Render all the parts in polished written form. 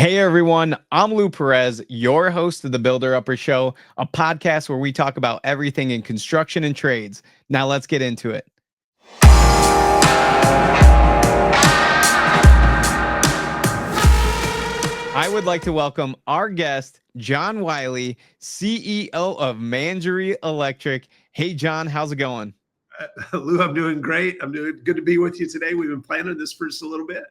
Hey everyone, I'm Lou Perez, your host of the Builder Upper Show, a podcast where we talk about everything in construction and trades. Now let's get into it. I would like to welcome our guest, John Wiley, CEO of Mangieri Electric. Hey John, how's it going? Lou, I'm doing great. I'm doing good to be with you today. We've been planning this for just a little bit.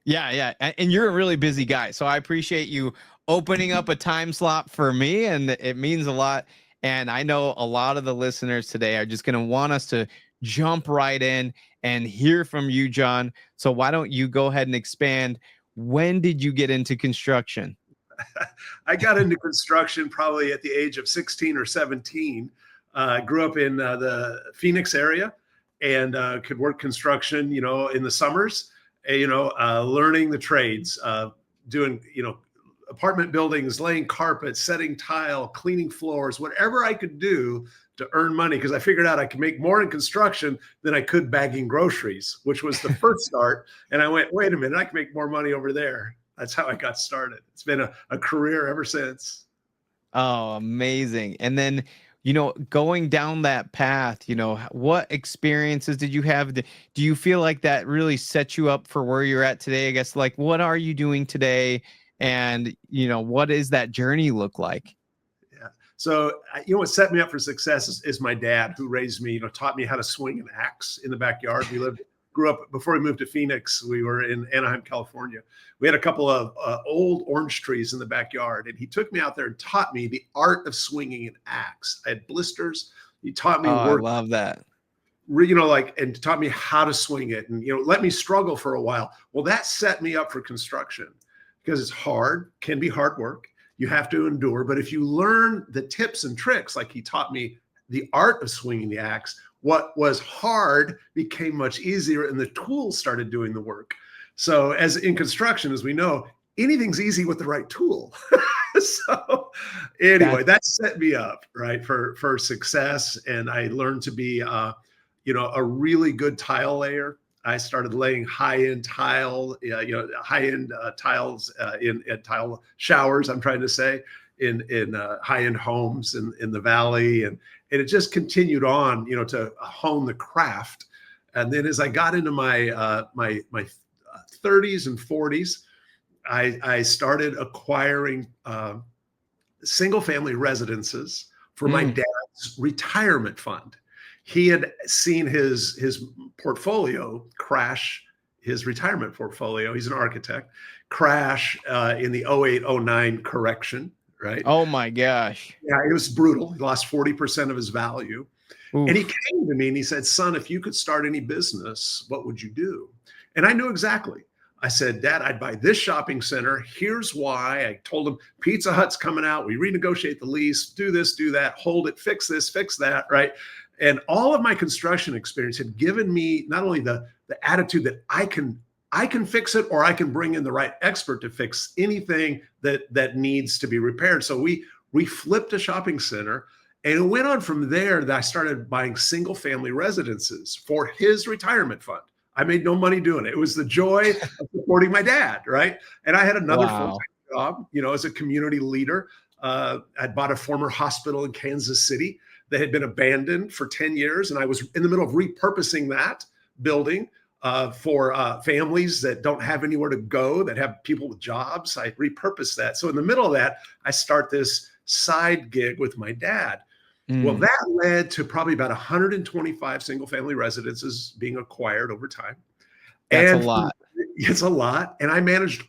Yeah. And you're a really busy guy. So I appreciate you opening up a time slot for me, and it means a lot. And I know a lot of the listeners today are just going to want us to jump right in and hear from you, John. So why don't you go ahead and expand? When did you get into construction? I got into construction probably at the age of 16 or 17. I grew up in the Phoenix area and could work construction, in the summers. Learning the trades, doing, apartment buildings, laying carpet, setting tile, cleaning floors, whatever I could do to earn money, because I figured out I could make more in construction than I could bagging groceries, which was the first start. And I went, wait a minute, I can make more money over there. That's how I got started. It's been a career ever since. Oh, amazing. And then, going down that path, what experiences did you have? Do you feel like that really set you up for where you're at today? I guess, like, what are you doing today? And, what does that journey look like? Yeah. So, what set me up for success is my dad, who raised me, taught me how to swing an axe in the backyard. Grew up, before we moved to Phoenix, we were in Anaheim, California. We had a couple of old orange trees in the backyard, and he took me out there and taught me the art of swinging an axe. I had blisters. He taught me work. I love that. And taught me how to swing it, and let me struggle for a while. Well, that set me up for construction, because it's hard, can be hard work. You have to endure, but if you learn the tips and tricks, like he taught me the art of swinging the axe, what was hard became much easier, and the tools started doing the work. So as in construction, as we know, anything's easy with the right tool. So anyway, that set me up, right, for success. And I learned to be, a really good tile layer. I started laying high-end tile, high-end tiles in tile showers, I'm trying to say, in high-end homes in the valley. And it just continued on, to hone the craft. And then as I got into my my 30s and 40s, I started acquiring single-family residences for my dad's retirement fund. He had seen his portfolio crash, his retirement portfolio. He's an architect, crash in the 08-09 correction. Right. Oh my gosh. Yeah, it was brutal. He lost 40% of his value. Oof. And he came to me and he said, son, if you could start any business, what would you do? And I knew exactly. I said, Dad, I'd buy this shopping center. Here's why. I told him Pizza Hut's coming out. We renegotiate the lease, do this, do that, hold it, fix this, fix that. Right. And all of my construction experience had given me not only the attitude that I can fix it, or I can bring in the right expert to fix anything that needs to be repaired. So we flipped a shopping center, and it went on from there that I started buying single family residences for his retirement fund. I made no money doing it. It was the joy of supporting my dad, right? And I had another full-time job, as a community leader. I'd bought a former hospital in Kansas City that had been abandoned for 10 years, and I was in the middle of repurposing that building for families that don't have anywhere to go, that have people with jobs. I repurposed that. So in the middle of that, I start this side gig with my dad. Well, that led to probably about 125 single family residences being acquired over time. That's a lot. It's a lot. And I did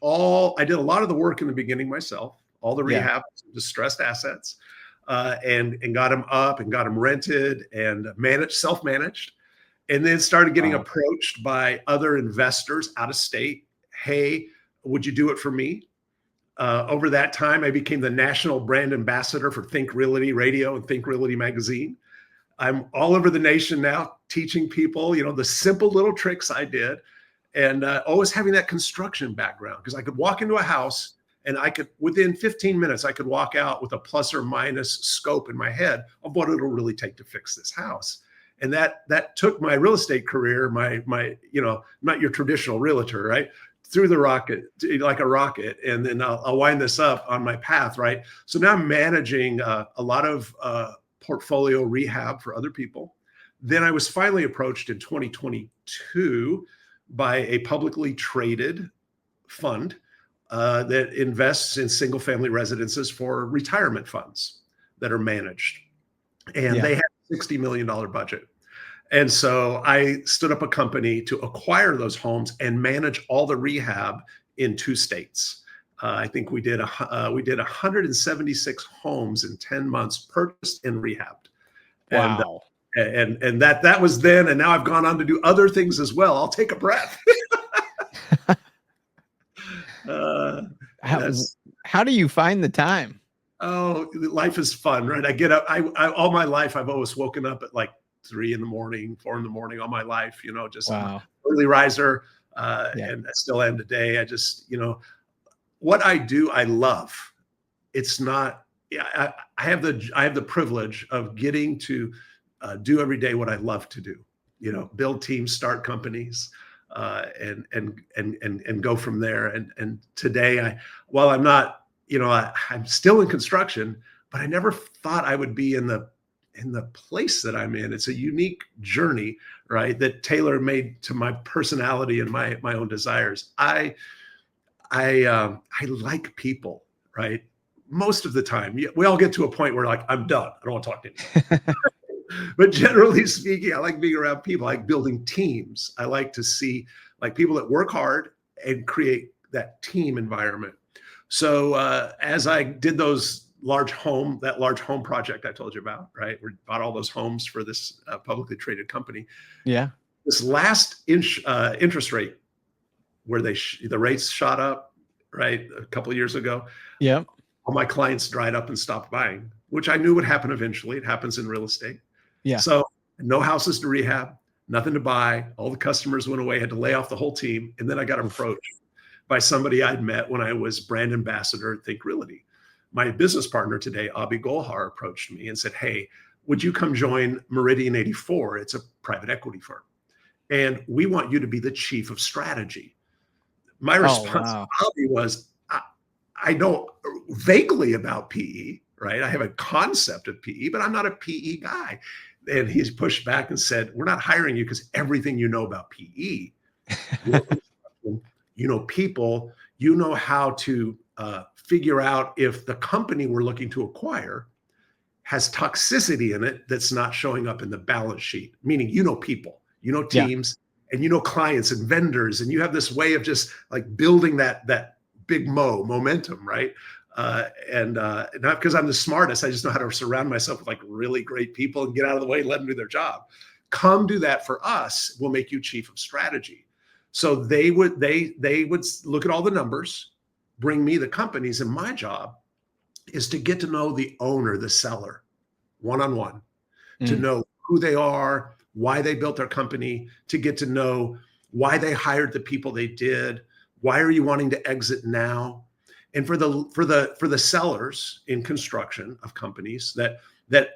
a lot of the work in the beginning myself, all the rehab, distressed assets, and got them up and got them rented and self-managed. And then started getting approached by other investors out of state. Hey, would you do it for me? Over that time, I became the national brand ambassador for Think Realty Radio and Think Realty Magazine. I'm all over the nation now teaching people, the simple little tricks I did. And always having that construction background, because I could walk into a house and within 15 minutes, I could walk out with a plus or minus scope in my head of what it'll really take to fix this house. And that took my real estate career, my not your traditional realtor, right, through the rocket, like a rocket. And then I'll wind this up on my path, right? So now I'm managing a lot of portfolio rehab for other people. Then I was finally approached in 2022 by a publicly traded fund that invests in single family residences for retirement funds that are managed. And they had a $60 million budget. And so I stood up a company to acquire those homes and manage all the rehab in 2 states. I think we did 176 homes in 10 months, purchased and rehabbed. Wow. And that was then, and now I've gone on to do other things as well. I'll take a breath. How do you find the time? Oh, life is fun, right? I get up. I all my life I've always woken up at like 3 in the morning, 4 in the morning, all my life. Just I'm an early riser, and I still am today. I just, what I do, I love. It's not. I have the privilege of getting to do every day what I love to do. Build teams, start companies, and go from there. And today, while I'm not, I'm still in construction, but I never thought I would be in the place that I'm in. It's a unique journey, right? That tailor made to my personality and my own desires. I like people, right? Most of the time, we all get to a point where like, I'm done. I don't want to talk to anyone. But generally speaking, I like being around people. I like building teams. I like to see like people that work hard and create that team environment. So as I did that large home project I told you about, right? We bought all those homes for this publicly traded company. Yeah. This last interest rate where the rates shot up, right? A couple of years ago. Yeah. All my clients dried up and stopped buying, which I knew would happen eventually. It happens in real estate. Yeah. So no houses to rehab, nothing to buy. All the customers went away, had to lay off the whole team. And then I got approached by somebody I'd met when I was brand ambassador at Think Realty. My business partner today, Abhi Golhar, approached me and said, "Hey, would you come join Meridian 84? It's a private equity firm. And we want you to be the chief of strategy." My response to Abhi was, I know vaguely about PE, right? I have a concept of PE, but I'm not a PE guy. And he's pushed back and said, "We're not hiring you because everything you know about PE. You know people, you know how to figure out if the company we're looking to acquire has toxicity in it that's not showing up in the balance sheet," meaning people, teams, and clients and vendors, and you have this way of just like building that big momentum, right? And not because I'm the smartest, I just know how to surround myself with like really great people and get out of the way and let them do their job. Come do that for us. We'll make you chief of strategy. So they would look at all the numbers, bring me the companies, and my job is to get to know the owner, the seller, one-on-one, to know who they are, why they built their company, to get to know why they hired the people they did, why are you wanting to exit now? And for the sellers in construction of companies that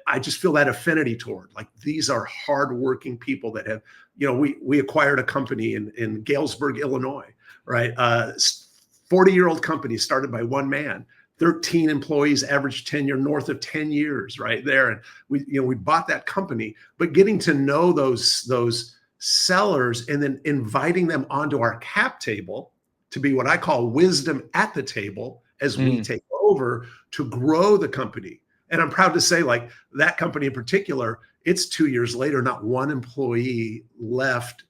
I just feel that affinity toward, like these are hardworking people that have, we acquired a company in Galesburg, Illinois, right? 40-year-old company started by one man, 13 employees, average tenure north of 10 years, right there. And we bought that company, but getting to know those sellers and then inviting them onto our cap table to be what I call wisdom at the table as we take over to grow the company. And I'm proud to say, like that company in particular, it's 2 years later, not one employee left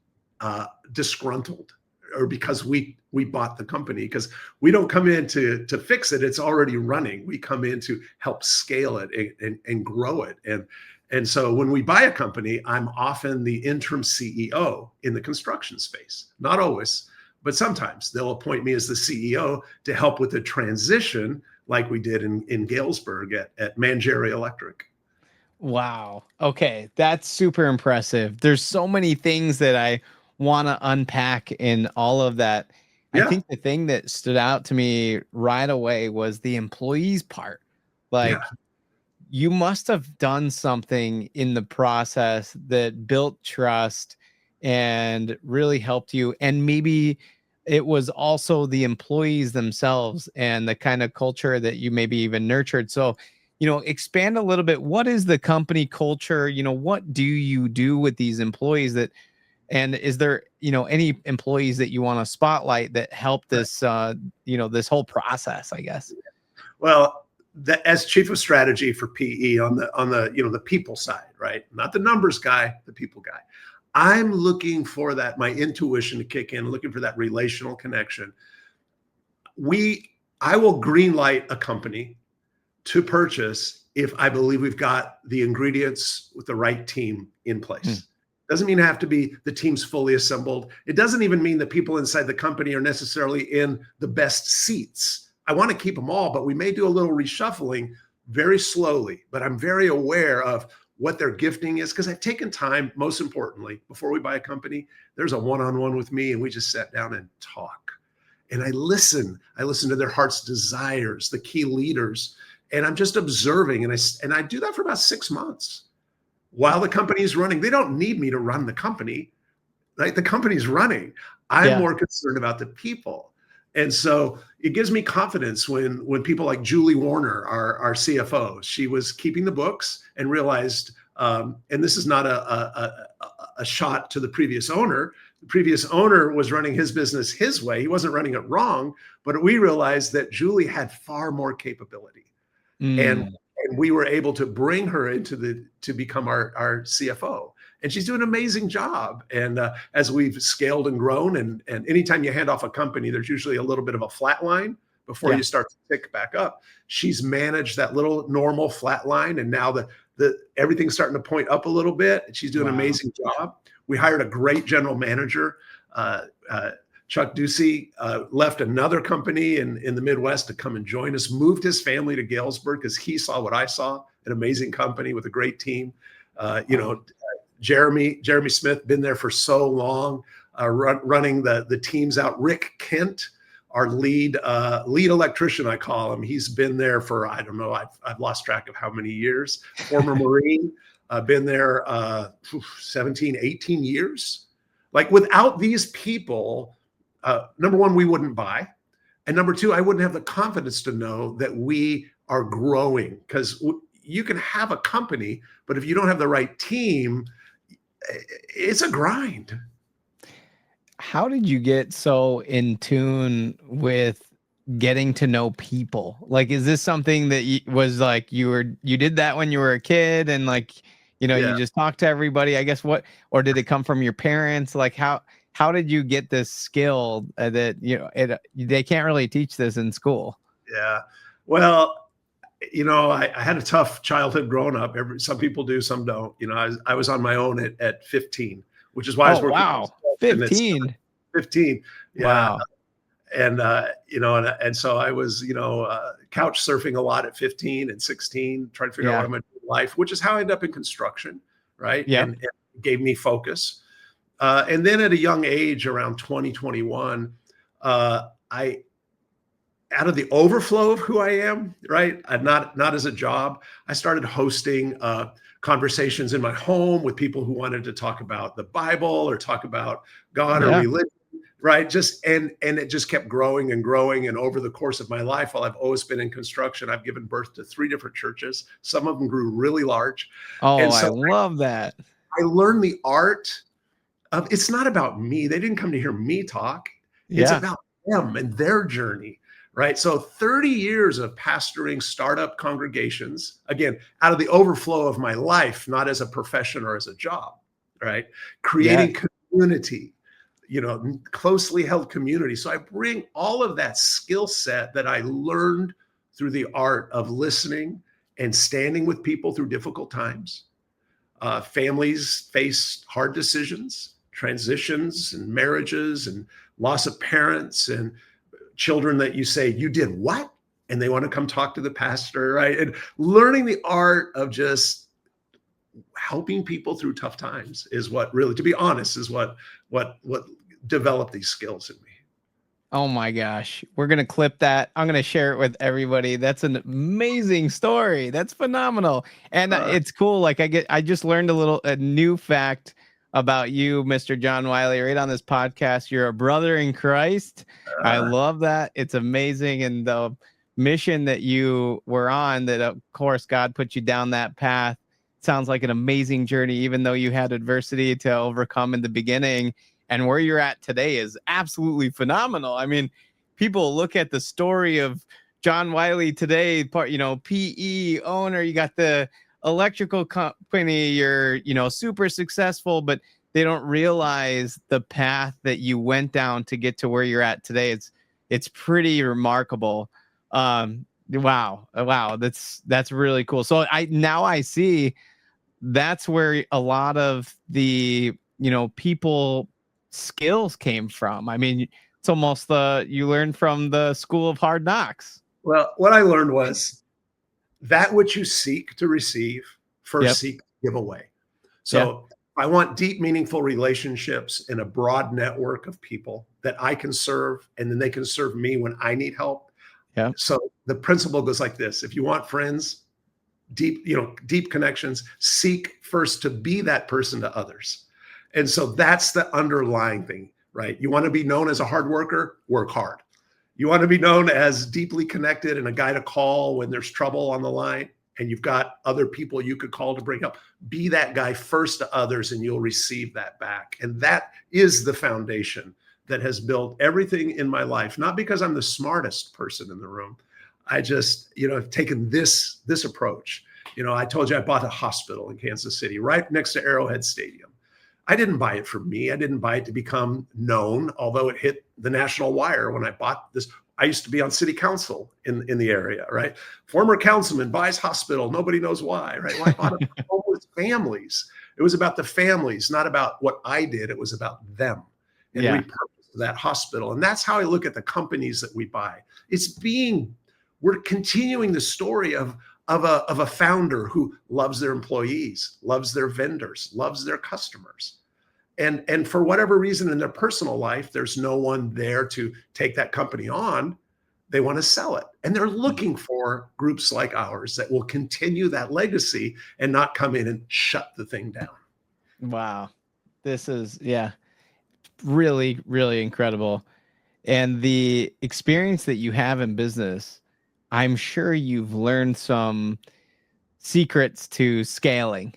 disgruntled or because we bought the company, because we don't come in to fix it. It's already running. We come in to help scale it and grow it. And so when we buy a company, I'm often the interim CEO in the construction space. Not always, but sometimes they'll appoint me as the CEO to help with the transition, like we did in Galesburg at Mangieri Electric. Wow. Okay. That's super impressive. There's so many things that I want to unpack in all of that. Yeah. I think the thing that stood out to me right away was the employees part. Like you must have done something in the process that built trust and really helped you. And maybe it was also the employees themselves and the kind of culture that you maybe even nurtured. So, expand a little bit. What is the company culture? What do you do with these employees and is there, any employees that you want to spotlight that help this, this whole process, I guess? Well, as chief of strategy for PE on the people side, right? Not the numbers guy, the people guy. I'm looking for my intuition to kick in, looking for that relational connection. I will green light a company to purchase if I believe we've got the ingredients with the right team in place. Doesn't mean have to be the team's fully assembled. It doesn't even mean that people inside the company are necessarily in the best seats. I want to keep them all, but we may do a little reshuffling very slowly. But I'm very aware of what their gifting is because I've taken time, most importantly, before we buy a company, there's a one-on-one with me and we just sat down and talk. And I listen to their heart's desires, the key leaders, and I'm just observing. And I do that for about 6 months while the company is running. They don't need me to run the company, right? The company's running. I'm more concerned about the people. And so it gives me confidence when people like Julie Warner, our CFO, she was keeping the books and realized, and this is not a shot to the previous owner. The previous owner was running his business his way. He wasn't running it wrong, but we realized that Julie had far more capability. And we were able to bring her to become our CFO. And she's doing an amazing job. And as we've scaled and grown, and anytime you hand off a company, there's usually a little bit of a flat line before you start to tick back up. She's managed that little normal flat line. And now everything's starting to point up a little bit. And she's doing an amazing job. We hired a great general manager. Chuck Ducey left another company in the Midwest to come and join us, moved his family to Galesburg because he saw what I saw, an amazing company with a great team. Jeremy Smith, been there for so long, running the teams out. Rick Kent, our lead electrician, I call him. He's been there for, I don't know, I've lost track of how many years. Former Marine, been there 17, 18 years. Like without these people, number one, we wouldn't buy. And number two, I wouldn't have the confidence to know that we are growing because you can have a company, but if you don't have the right team, it's a grind. How did you get so in tune with getting to know people? Like, is this something that was like you did that when you were a kid and like, you just talked to everybody, I guess, or did it come from your parents? Like how did you get this skill that, they can't really teach this in school? Yeah. Well, I had a tough childhood growing up. Some people do, some don't. I was on my own at 15, which is why I was working. Wow. 15. 15. Yeah. Wow. And so I was, couch surfing a lot at 15 and 16, trying to figure out what I'm going to do in life, which is how I ended up in construction. Right. Yeah. And it gave me focus. And then at a young age, around 2021, out of the overflow of who I am, right? Not as a job. I started hosting conversations in my home with people who wanted to talk about the Bible or talk about God or religion, right? And it just kept growing and growing. And over the course of my life, while I've always been in construction, I've given birth to 3 different churches. Some of them grew really large. Oh, and so I love that. I learned the art of, it's not about me. They didn't come to hear me talk. It's about them and their journey. Right. So 30 years of pastoring startup congregations, again, out of the overflow of my life, not as a profession or as a job, right? Creating community, closely held community. So I bring all of that skill set that I learned through the art of listening and standing with people through difficult times. Families face hard decisions, transitions and marriages and loss of parents and children that you say, you did what? And they want to come talk to the pastor, right? And learning the art of just helping people through tough times is what really, to be honest, is what developed these skills in me. Oh my gosh. We're going to clip that. I'm going to share it with everybody. That's an amazing story. That's phenomenal. And it's cool. Like I just learned a new fact about you, Mr. John Wiley, right on this podcast. You're a brother in Christ. I love that. It's amazing. And the mission that you were on, that of course God put you down that path. Sounds like an amazing journey, even though you had adversity to overcome in the beginning. And where you're at today is absolutely phenomenal. I mean, people look at the story of John Wiley today, PE owner, you got the electrical company, you're, super successful, but they don't realize the path that you went down to get to where you're at today. It's pretty remarkable. Wow. That's really cool. So I see that's where a lot of the, people skills came from. I mean, it's almost you learned from the school of hard knocks. Well, what I learned was that which you seek to receive, first seek to give away. So I want deep, meaningful relationships in a broad network of people that I can serve, and then they can serve me when I need help. Yeah. So the principle goes like this: if you want friends, deep connections, seek first to be that person to others. And so that's the underlying thing, right? You want to be known as a hard worker, work hard. You want to be known as deeply connected and a guy to call when there's trouble on the line, and you've got other people you could call to bring help. Be that guy first to others, and you'll receive that back. And that is the foundation that has built everything in my life, not because I'm the smartest person in the room. I just, have taken this approach. I told you I bought a hospital in Kansas City right next to Arrowhead Stadium. I didn't buy it for me. I didn't buy it to become known, although it hit the national wire when I bought this. I used to be on city council in the area, right? Former councilman buys hospital. Nobody knows why, right? Well, I bought it for homeless families. It was about the families, not about what I did. It was about them and repurpose that hospital. And that's how I look at the companies that we buy. We're continuing the story of a founder who loves their employees, loves their vendors, loves their customers. And for whatever reason in their personal life, there's no one there to take that company on. They want to sell it. And they're looking for groups like ours that will continue that legacy and not come in and shut the thing down. Wow. This is, really, really incredible. And the experience that you have in business, I'm sure you've learned some secrets to scaling.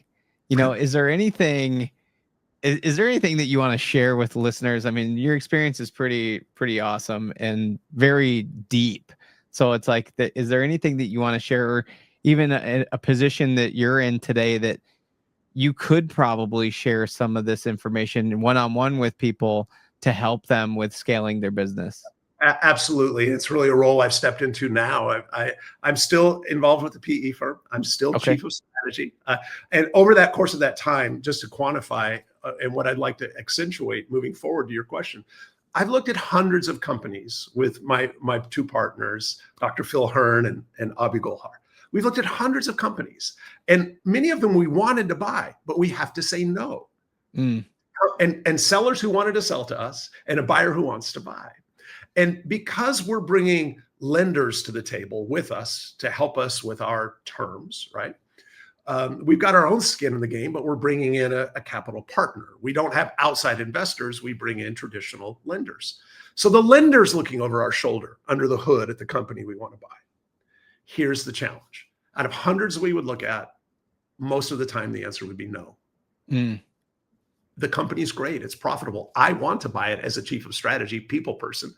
Is there anything that you want to share with listeners? I mean, your experience is pretty awesome and very deep. So it's like, is there anything that you want to share, or even a position that you're in today that you could probably share some of this information one-on-one with people to help them with scaling their business? Absolutely. It's really a role I've stepped into now. I'm still involved with the PE firm. I'm still chief of strategy. And over that course of that time, just to quantify and what I'd like to accentuate moving forward to your question, I've looked at hundreds of companies with my two partners, Dr. Phil Hearn and Abhi Golhar. We've looked at hundreds of companies, and many of them we wanted to buy, but we have to say no. And sellers who wanted to sell to us, and a buyer who wants to buy. And because we're bringing lenders to the table with us to help us with our terms, right? We've got our own skin in the game, but we're bringing in a capital partner. We don't have outside investors. We bring in traditional lenders. So the lender's looking over our shoulder under the hood at the company we want to buy. Here's the challenge. Out of hundreds we would look at, most of the time the answer would be no. The company's great. It's profitable. I want to buy it as a chief of strategy, people person,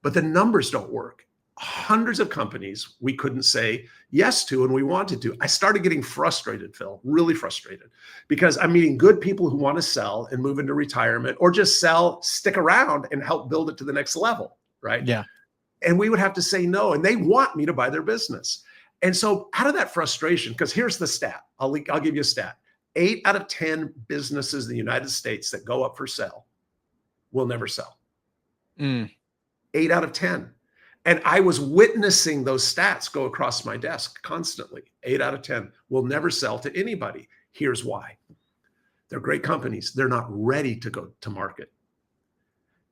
but the numbers don't work. Hundreds of companies we couldn't say yes to, and we wanted to. I started getting frustrated, Phil, really frustrated, because I'm meeting good people who want to sell and move into retirement, or just sell, stick around and help build it to the next level, right? Yeah. And we would have to say no, and they want me to buy their business. And so out of that frustration, because here's the stat, I'll give you a stat. 8 out of 10 businesses in the United States that go up for sale will never sell. 8 out of 10. And I was witnessing those stats go across my desk constantly. 8 out of 10 will never sell to anybody. Here's why. They're great companies. They're not ready to go to market.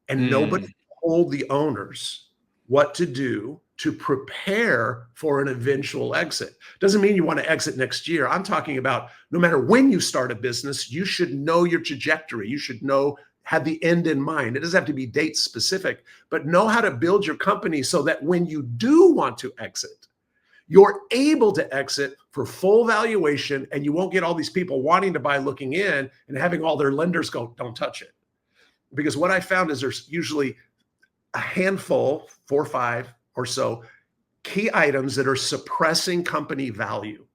And nobody told the owners what to do to prepare for an eventual exit. Doesn't mean you want to exit next year. I'm talking about no matter when you start a business, you should know your trajectory. You should have the end in mind. It doesn't have to be date specific, but know how to build your company so that when you do want to exit, you're able to exit for full valuation, and you won't get all these people wanting to buy looking in and having all their lenders go, don't touch it. Because what I found is there's usually a handful, 4 or 5 or so, key items that are suppressing company value,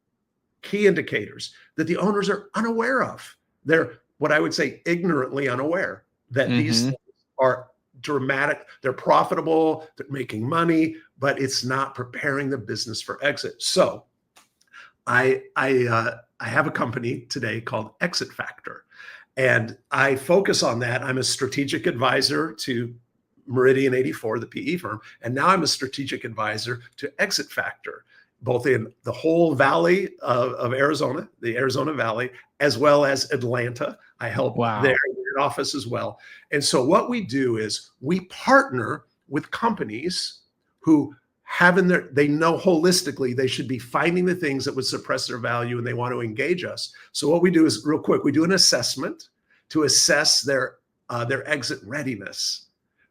key indicators that the owners are unaware of. They're what I would say ignorantly unaware that these things are dramatic. They're profitable, they're making money, but it's not preparing the business for exit. So I have a company today called Exit Factor, and I focus on that. I'm a strategic advisor to Meridian 84, the PE firm, and now I'm a strategic advisor to Exit Factor, both in the whole valley of Arizona, the Arizona Valley, as well as Atlanta. I help there in office as well. And so what we do is we partner with companies who they know holistically they should be finding the things that would suppress their value, and they want to engage us. So what we do is, real quick, we do an assessment to assess their exit readiness.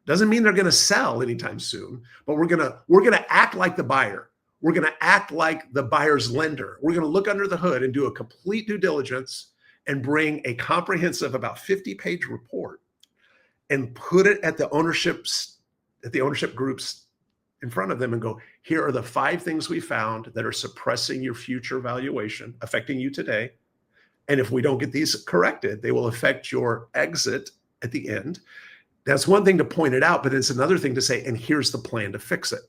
Doesn't mean they're going to sell anytime soon, but we're going to act like the buyer. We're going to act like the buyer's lender. We're going to look under the hood and do a complete due diligence and bring a comprehensive, about 50-page report and put it at the ownership groups in front of them and go, here are the 5 things we found that are suppressing your future valuation, affecting you today. And if we don't get these corrected, they will affect your exit at the end. That's one thing to point it out, but it's another thing to say, and here's the plan to fix it.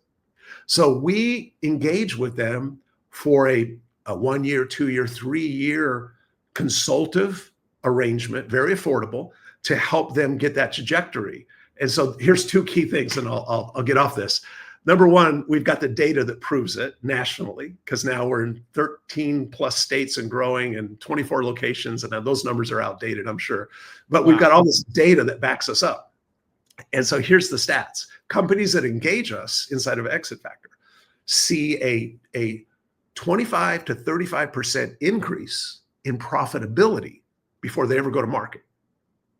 So we engage with them for a 1 year, 2 year, 3 year consultative arrangement, very affordable, to help them get that trajectory. And so here's 2 key things, and I'll get off this. Number one, we've got the data that proves it nationally, because now we're in 13 plus states and growing, and 24 locations, and those numbers are outdated, I'm sure. But we've got all this data that backs us up. And so here's the stats. Companies that engage us inside of Exit Factor see a 25 to 35% increase in profitability before they ever go to market.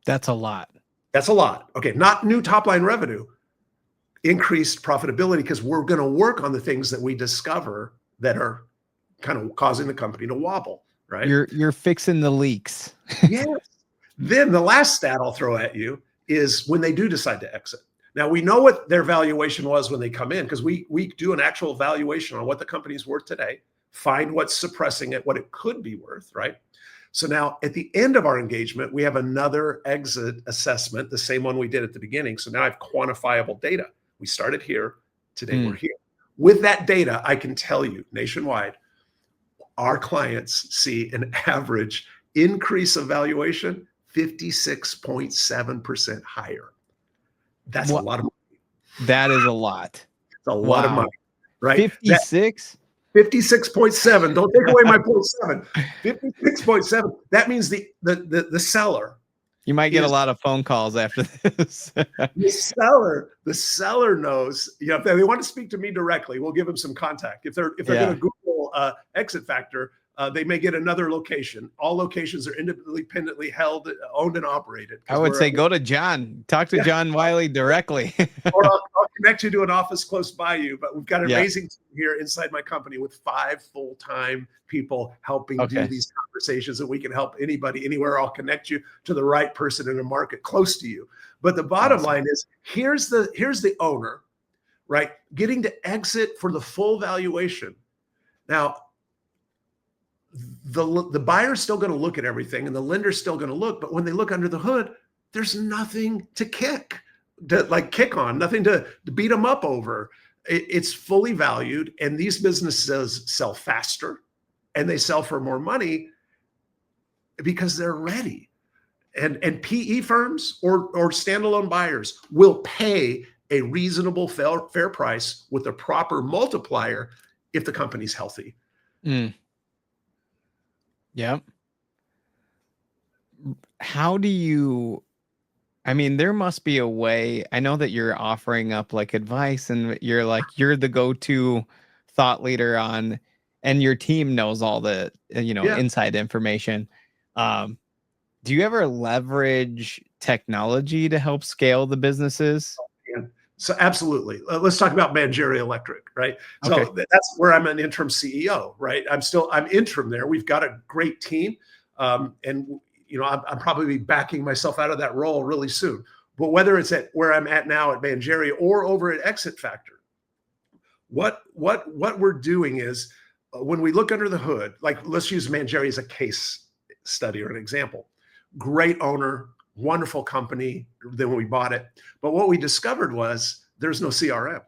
That's a lot. That's a lot. Okay, not new top line revenue, increased profitability, because we're going to work on the things that we discover that are kind of causing the company to wobble, right? You're fixing the leaks. Yes. Then the last stat I'll throw at you is when they do decide to exit. Now, we know what their valuation was when they come in, because we do an actual valuation on what the company's worth today, find what's suppressing it, what it could be worth, right? So now at the end of our engagement, we have another exit assessment, the same one we did at the beginning. So now I have quantifiable data. We started here, today we're here. With that data, I can tell you nationwide, our clients see an average increase of valuation 56.7% higher. That's a lot of money. That is a lot. It's a lot of money, right? 56? 56.7. Don't take away my 0.7. 56.7. That means the seller. You might get a lot of phone calls after this. the seller knows, if they want to speak to me directly, we'll give them some contact. If they're going to Google Exit Factor, they may get another location. All locations are independently held, owned, and operated. I would say go to John. Talk to John Wiley directly. Or I'll connect you to an office close by you. But we've got an amazing team here inside my company with 5 full-time people helping do these conversations, and we can help anybody, anywhere. I'll connect you to the right person in a market close to you. But the bottom line is, here's the owner, right, getting to exit for the full valuation. Now, the buyer's still going to look at everything, and the lender's still going to look, but when they look under the hood, there's nothing to kick on, nothing to beat them up over. It's fully valued, and these businesses sell faster and they sell for more money because they're ready. And PE firms or standalone buyers will pay a reasonable fair price with a proper multiplier if the company's healthy. Yeah. How do you I mean, there must be a way. I know that you're offering up like advice and you're the go-to thought leader on, and your team knows all the, Yeah. inside information. Um, do you ever leverage technology to help scale the businesses? Yeah. So absolutely. Let's talk about Mangieri Electric, right? Okay. So that's where I'm an interim CEO, right? I'm interim there. We've got a great team. And I'm probably backing myself out of that role really soon. But whether it's at where I'm at now at Mangieri or over at Exit Factor, what we're doing is when we look under the hood, like let's use Mangieri as a case study or an example. Great owner, wonderful company. Then when we bought it, but what we discovered was there's no CRM.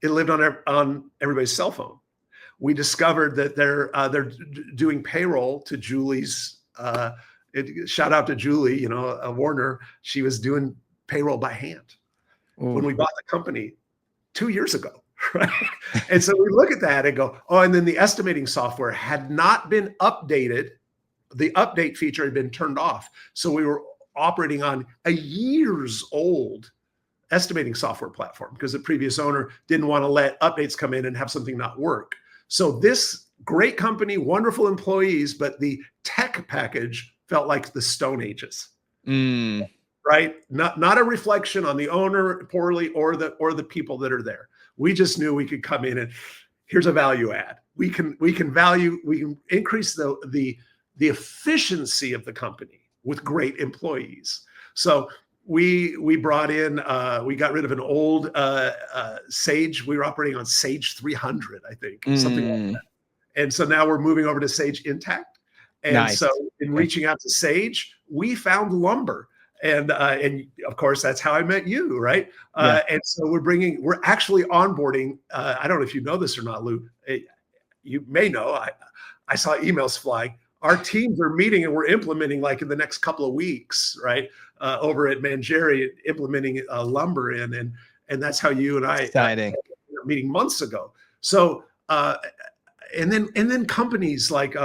It lived on everybody's cell phone. We discovered that they're doing payroll to Julie's. Shout out to Julie, Warner. She was doing payroll by hand when we bought the company 2 years ago. Right. And so we look at that and go, oh, and then the estimating software had not been updated. The update feature had been turned off. So we were operating on a years old estimating software platform because the previous owner didn't want to let updates come in and have something not work. So this great company, wonderful employees, but the tech package felt like the Stone Ages. Right? Not a reflection on the owner poorly or the people that are there. We just knew we could come in and here's a value add. We can increase the efficiency of the company with great employees. So we brought in, we got rid of an old Sage. We were operating on Sage 300, I think, something like that. And so now we're moving over to Sage Intact. And nice. So in reaching out to Sage, we found lumber. And of course, that's how I met you, right? Yeah. And so we're actually onboarding. I don't know if you know this or not, Lou. You may know. I saw emails flying. Our teams are meeting and we're implementing like in the next couple of weeks, right? Over at Mangieri, implementing lumber in, and that's how you and I meeting months ago. So and then companies like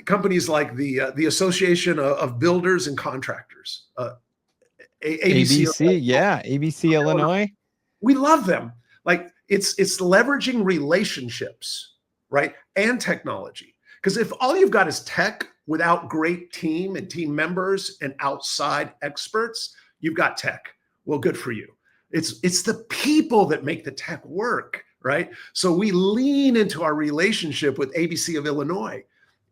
companies like the Association of Builders and Contractors, ABC, yeah, ABC Illinois. We love them. Like it's leveraging relationships, right, and technology. Because if all you've got is tech without great team and team members and outside experts, you've got tech. Well, good for you. It's the people that make the tech work, right? So we lean into our relationship with ABC of Illinois.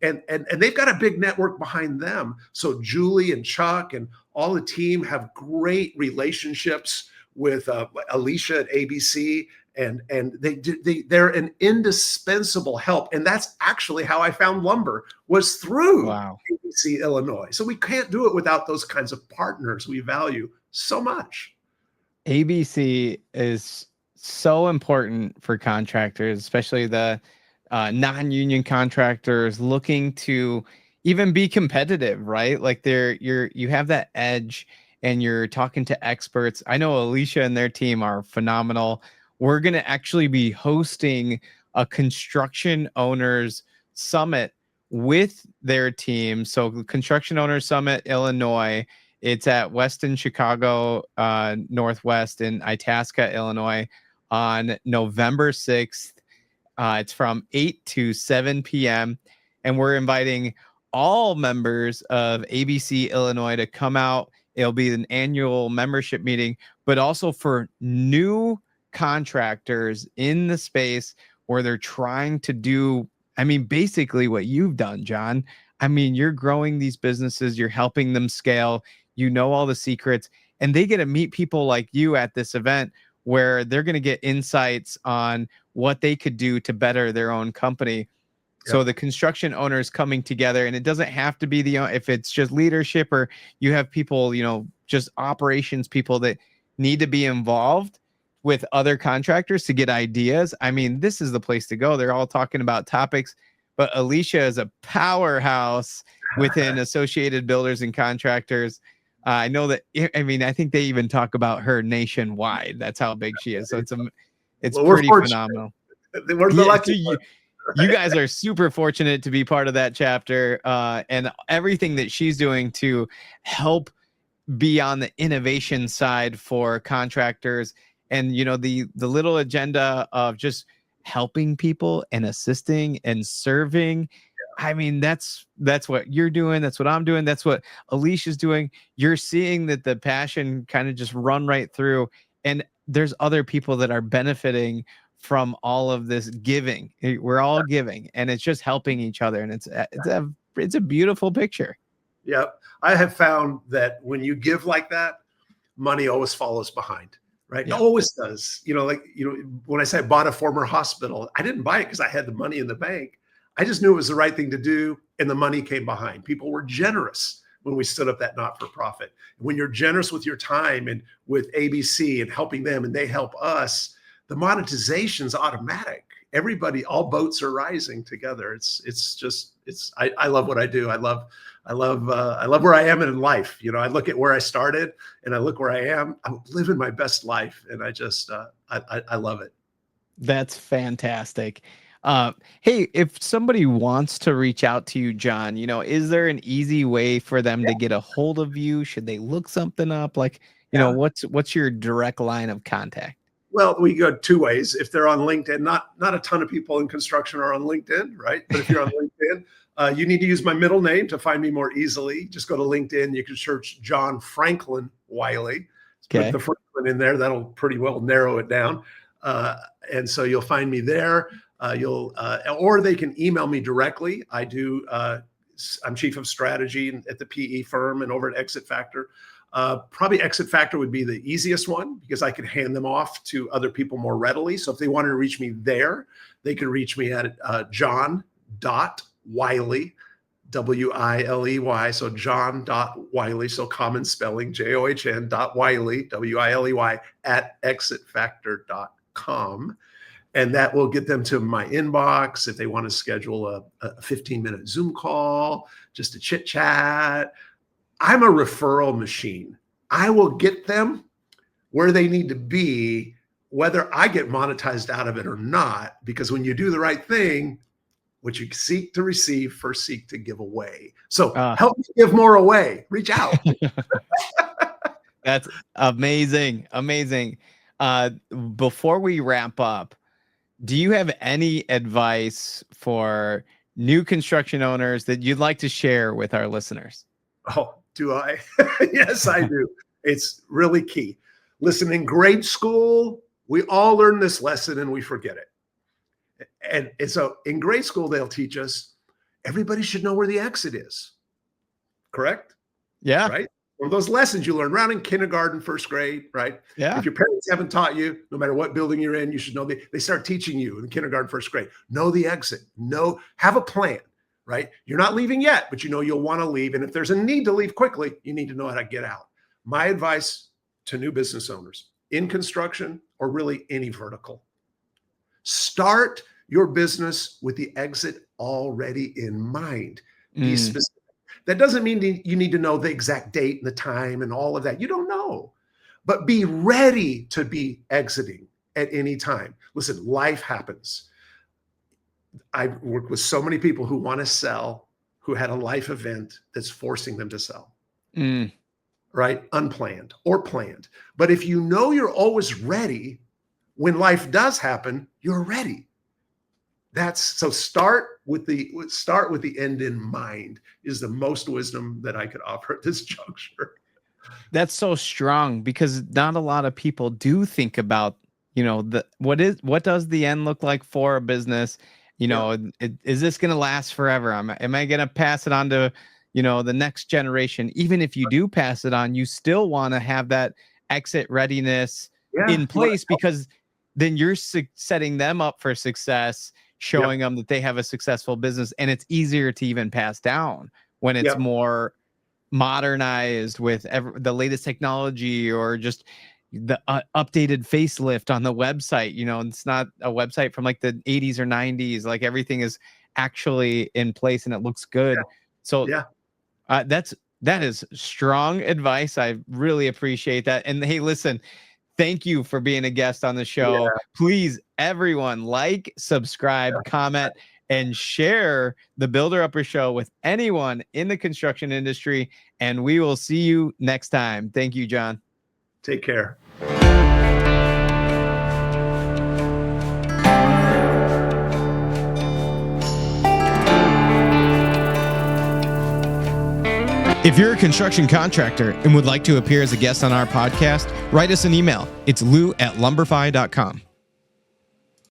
And they've got a big network behind them. So Julie and Chuck and all the team have great relationships with Alicia at ABC, and they're an indispensable help. And that's actually how I found lumber, was through ABC Illinois. So we can't do it without those kinds of partners we value so much. ABC is so important for contractors, especially the non-union contractors looking to even be competitive, right? Like you have that edge and you're talking to experts. I know Alicia and their team are phenomenal. We're going to actually be hosting a construction owners summit with their team. So Construction Owners Summit, Illinois. It's at Weston Chicago Northwest in Itasca, Illinois on November 6th. It's from 8 to 7 p.m. And we're inviting all members of ABC Illinois to come out. It'll be an annual membership meeting, but also for new contractors in the space where they're trying to do, basically what you've done, John. You're growing these businesses, you're helping them scale, you know all the secrets, and they get to meet people like you at this event where they're going to get insights on what they could do to better their own company. So the construction owners coming together, and it doesn't have to be if it's just leadership or you have people, just operations people that need to be involved with other contractors to get ideas. This is the place to go. They're all talking about topics, but Alicia is a powerhouse within Associated Builders and Contractors. I know that. I think they even talk about her nationwide. That's how big she is. So it's pretty phenomenal. We're the lucky you guys are super fortunate to be part of that chapter, and everything that she's doing to help be on the innovation side for contractors, and the little agenda of just helping people and assisting and serving. I mean, that's what you're doing, that's what I'm doing, that's what Alicia's doing. You're seeing that the passion kind of just run right through, and there's other people that are benefiting from all of this giving. We're all giving, and it's just helping each other, and it's a beautiful picture. Yep. I have found that when you give like that, money always follows behind, right? Yeah. It always does. When I say I bought a former hospital, I didn't buy it because I had the money in the bank. I just knew it was the right thing to do, and the money came behind. People were generous when we stood up that not-for-profit. When you're generous with your time and with ABC and helping them, and they help us, the monetization's automatic. Everybody, all boats are rising together. I love what I do. I love where I am in life. I look at where I started and I look where I am. I'm living my best life, and I love it. That's fantastic. Hey, if somebody wants to reach out to you, John, is there an easy way for them to get a hold of you? Should they look something up? Like, what's your direct line of contact? Well, we go two ways. If they're on LinkedIn, not a ton of people in construction are on LinkedIn, right? But if you're on LinkedIn, you need to use my middle name to find me more easily. Just go to LinkedIn. You can search John Franklin Wiley. Put the Franklin in there. That'll pretty well narrow it down. And so you'll find me there. Or they can email me directly. I'm chief of strategy at the PE firm and over at Exit Factor. Probably Exit Factor would be the easiest one because I could hand them off to other people more readily. So if they wanted to reach me there, they could reach me at john.wiley, W-I-L-E-Y. So john.wiley, so common spelling, John.wiley, W-I-L-E-Y, at exitfactor.com. And that will get them to my inbox if they want to schedule a 15-minute Zoom call, just a chit chat. I'm a referral machine. I will get them where they need to be, whether I get monetized out of it or not, because when you do the right thing, what you seek to receive, first seek to give away. So help me give more away. Reach out. That's amazing. Amazing. Before we wrap up, do you have any advice for new construction owners that you'd like to share with our listeners? Oh, do I? Yes, I do. It's really key. Listen, in grade school, we all learn this lesson and we forget it. And so in grade school, they'll teach us everybody should know where the exit is. Correct? Yeah. Right? One of those lessons you learn around in kindergarten, first grade, right? Yeah. If your parents haven't taught you, no matter what building you're in, you should know they start teaching you in kindergarten, first grade. Know the exit. Have a plan. Right? You're not leaving yet, but you'll want to leave. And if there's a need to leave quickly, you need to know how to get out. My advice to new business owners in construction or really any vertical, start your business with the exit already in mind. Be specific. That doesn't mean you need to know the exact date and the time and all of that. You don't know, but be ready to be exiting at any time. Listen, life happens. I've worked with so many people who want to sell, who had a life event that's forcing them to sell, right? Unplanned or planned. But if you know you're always ready, when life does happen, you're ready. So start with the end in mind is the most wisdom that I could offer at this juncture. That's so strong because not a lot of people do think about, what does the end look like for a business? Is this going to last forever? Am I going to pass it on to, the next generation? Even if you do pass it on, you still want to have that exit readiness in place because then you're setting them up for success, showing them that they have a successful business, and it's easier to even pass down when it's more modernized with the latest technology or just the updated facelift on the website. It's not a website from like the 80s or 90s. Like everything is actually in place and it looks good. So that is strong advice. I really appreciate that. And hey, listen, thank you for being a guest on the show. Please, everyone, like, subscribe, comment, and share the Builder Upper Show with anyone in the construction industry. And we will see you next time. Thank you, John. Take care. If you're a construction contractor and would like to appear as a guest on our podcast, write us an email. It's lou@lumberfi.com.